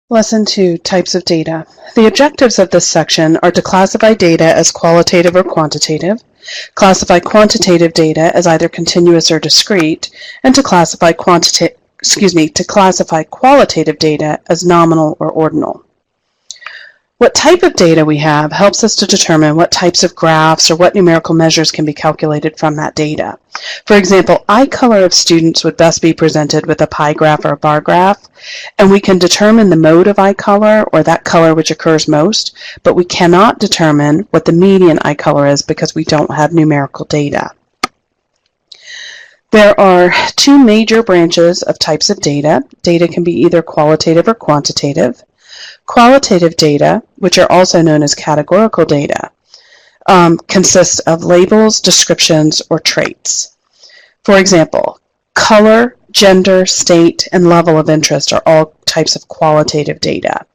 Lesson 2, Types of Data. The objectives of this section are to classify data as qualitative or quantitative, classify quantitative data as either continuous or discrete, and to classify qualitative data as nominal or ordinal. What type of data we have helps us to determine what types of graphs or what numerical measures can be calculated from that data. For example, eye color of students would best be presented with a pie graph or a bar graph, and we can determine the mode of eye color or that color which occurs most, but we cannot determine what the median eye color is because we don't have numerical data. There are two major branches of types of data. Data can be either qualitative or quantitative. Qualitative data, which are also known as categorical data, consists of labels, descriptions, or traits. For example, color, gender, state, and level of interest are all types of qualitative data.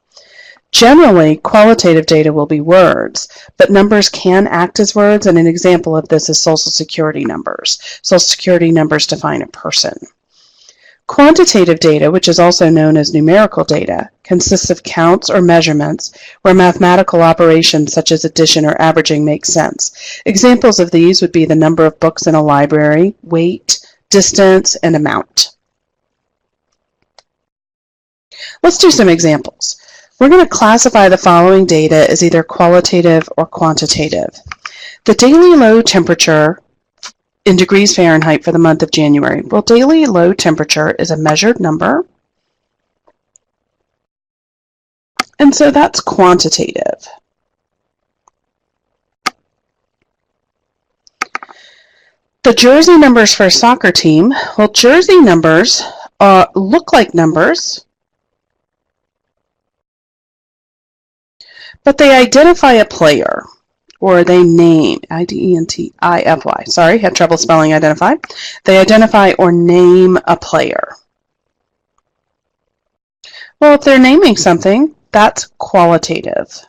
Generally, qualitative data will be words, but numbers can act as words, and an example of this is Social Security numbers. Social Security numbers define a person. Quantitative data, which is also known as numerical data, consists of counts or measurements where mathematical operations such as addition or averaging make sense. Examples of these would be the number of books in a library, weight, distance, and amount. Let's do some examples. We're going to classify the following data as either qualitative or quantitative. The daily low temperature in degrees Fahrenheit for the month of January. Well, daily low temperature is a measured number, and so that's quantitative. The jersey numbers for a soccer team, well, jersey numbers look like numbers, but they identify a player. Or they name, I-D-E-N-T-I-F-Y, sorry, had trouble spelling identify. They identify or name a player. Well, if they're naming something, that's qualitative.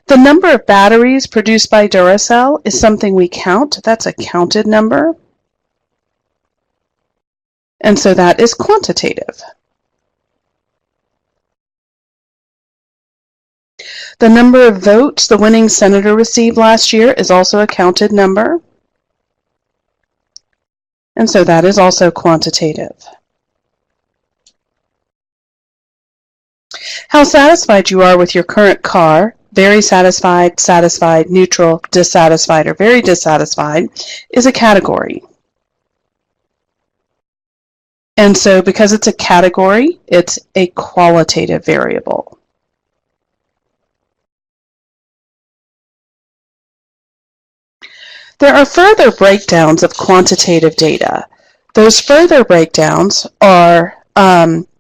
The number of batteries produced by Duracell is something we count. That's a counted number. And so that is quantitative. The number of votes the winning senator received last year is also a counted number, and so that is also quantitative. How satisfied you are with your current car, very satisfied, satisfied, neutral, dissatisfied, or very dissatisfied, is a category. And so because it's a category, it's a qualitative variable. There are further breakdowns of quantitative data. Those further breakdowns are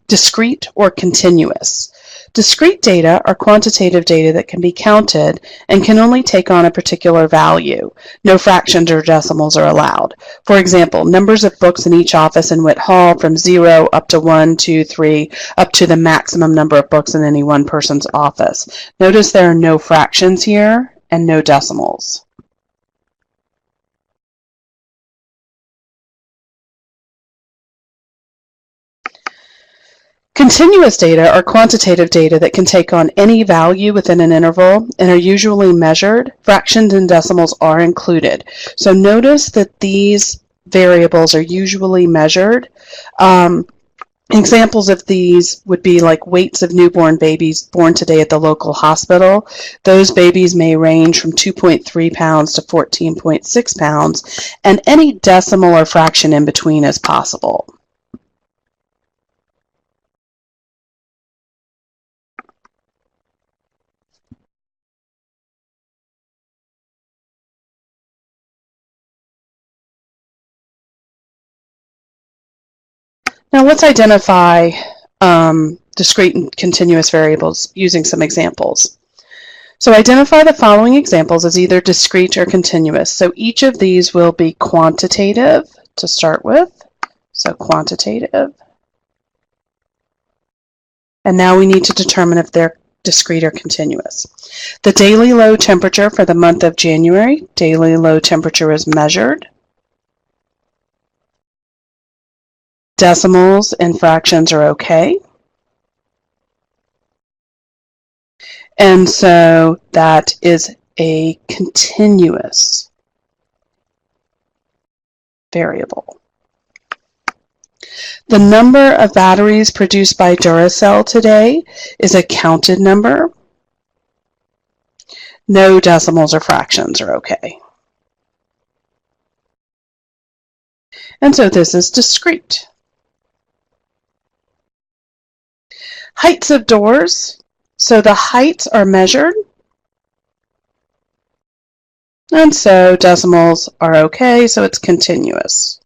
discrete or continuous. Discrete data are quantitative data that can be counted and can only take on a particular value. No fractions or decimals are allowed. For example, numbers of books in each office in Witt Hall from 0 up to 1, 2, 3, up to the maximum number of books in any one person's office. Notice there are no fractions here and no decimals. Continuous data are quantitative data that can take on any value within an interval and are usually measured. Fractions and decimals are included. So notice that these variables are usually measured. Examples of these would be like weights of newborn babies born today at the local hospital. Those babies may range from 2.3 pounds to 14.6 pounds, and any decimal or fraction in between is possible. Now let's identify discrete and continuous variables using some examples. So identify the following examples as either discrete or continuous. So each of these will be quantitative to start with. So quantitative. And now we need to determine if they're discrete or continuous. The daily low temperature for the month of January. Daily low temperature is measured. Decimals and fractions are okay. And so that is a continuous variable. The number of batteries produced by Duracell today is a counted number. No decimals or fractions are okay. And so this is discrete. Heights of doors. So the heights are measured. And so decimals are okay, so it's continuous.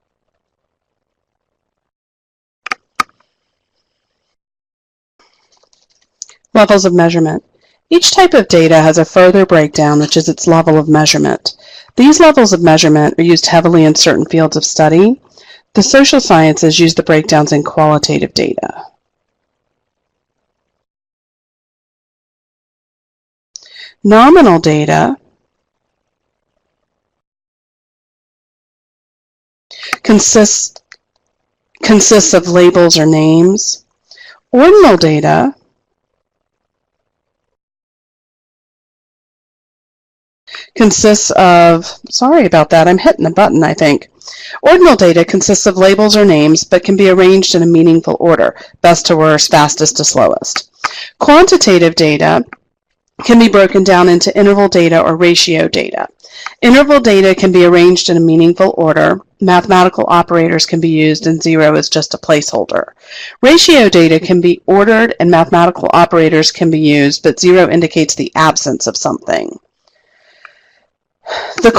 Levels of measurement. Each type of data has a further breakdown, which is its level of measurement. These levels of measurement are used heavily in certain fields of study. The social sciences use the breakdowns in qualitative data. Nominal data consists of labels or names. Ordinal data consists of, sorry about that, I'm hitting the button, I think. Ordinal data consists of labels or names, but can be arranged in a meaningful order, best to worst, fastest to slowest. Quantitative data can be broken down into interval data or ratio data. Interval data can be arranged in a meaningful order. Mathematical operators can be used, and 0 is just a placeholder. Ratio data can be ordered, and mathematical operators can be used, but 0 indicates the absence of something. The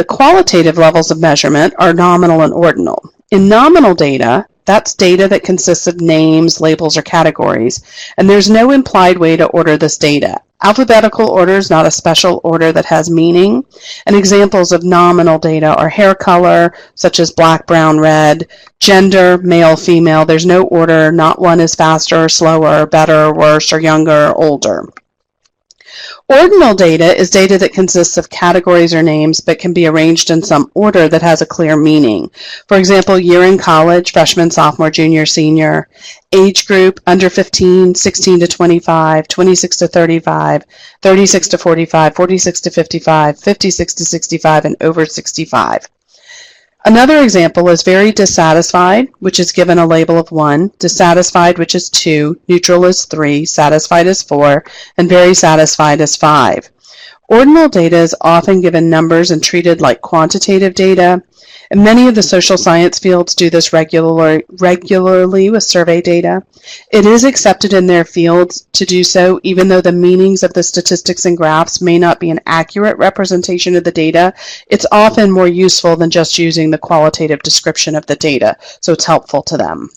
qualitative levels of measurement are nominal and ordinal. In nominal data, that's data that consists of names, labels, or categories, and there's no implied way to order this data. Alphabetical order is not a special order that has meaning, and examples of nominal data are hair color, such as black, brown, red, gender, male, female. There's no order, not one is faster or slower, better or worse, or younger or older. Ordinal data is data that consists of categories or names but can be arranged in some order that has a clear meaning. For example, year in college, freshman, sophomore, junior, senior. Age group, under 15, 16 to 25, 26 to 35, 36 to 45, 46 to 55, 56 to 65, and over 65. Another example is very dissatisfied, which is given a label of 1, dissatisfied, which is 2, neutral is 3, satisfied is 4, and very satisfied is 5. Ordinal data is often given numbers and treated like quantitative data, and many of the social science fields do this regularly with survey data. It is accepted in their fields to do so, even though the meanings of the statistics and graphs may not be an accurate representation of the data. It's often more useful than just using the qualitative description of the data, so it's helpful to them.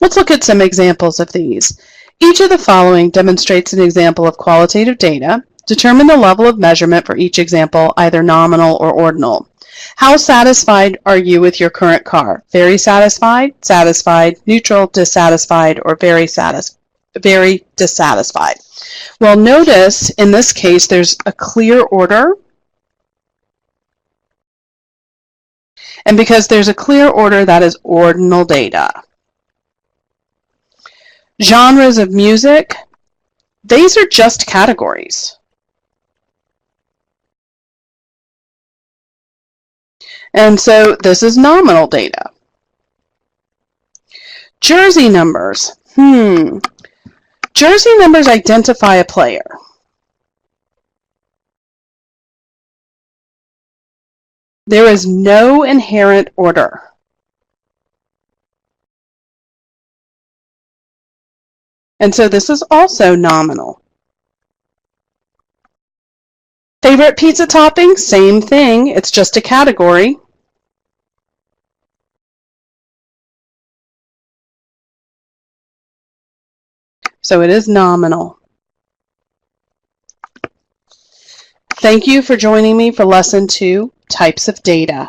Let's look at some examples of these. Each of the following demonstrates an example of qualitative data. Determine the level of measurement for each example, either nominal or ordinal. How satisfied are you with your current car? Very satisfied, satisfied, neutral, dissatisfied, or very dissatisfied. Well, notice in this case there's a clear order. And because there's a clear order, that is ordinal data. Genres of music, these are just categories. And so this is nominal data. Jersey numbers. Jersey numbers identify a player. There is no inherent order. And so this is also nominal. Favorite pizza topping? Same thing. It's just a category. So it is nominal. Thank you for joining me for Lesson 2, Types of Data.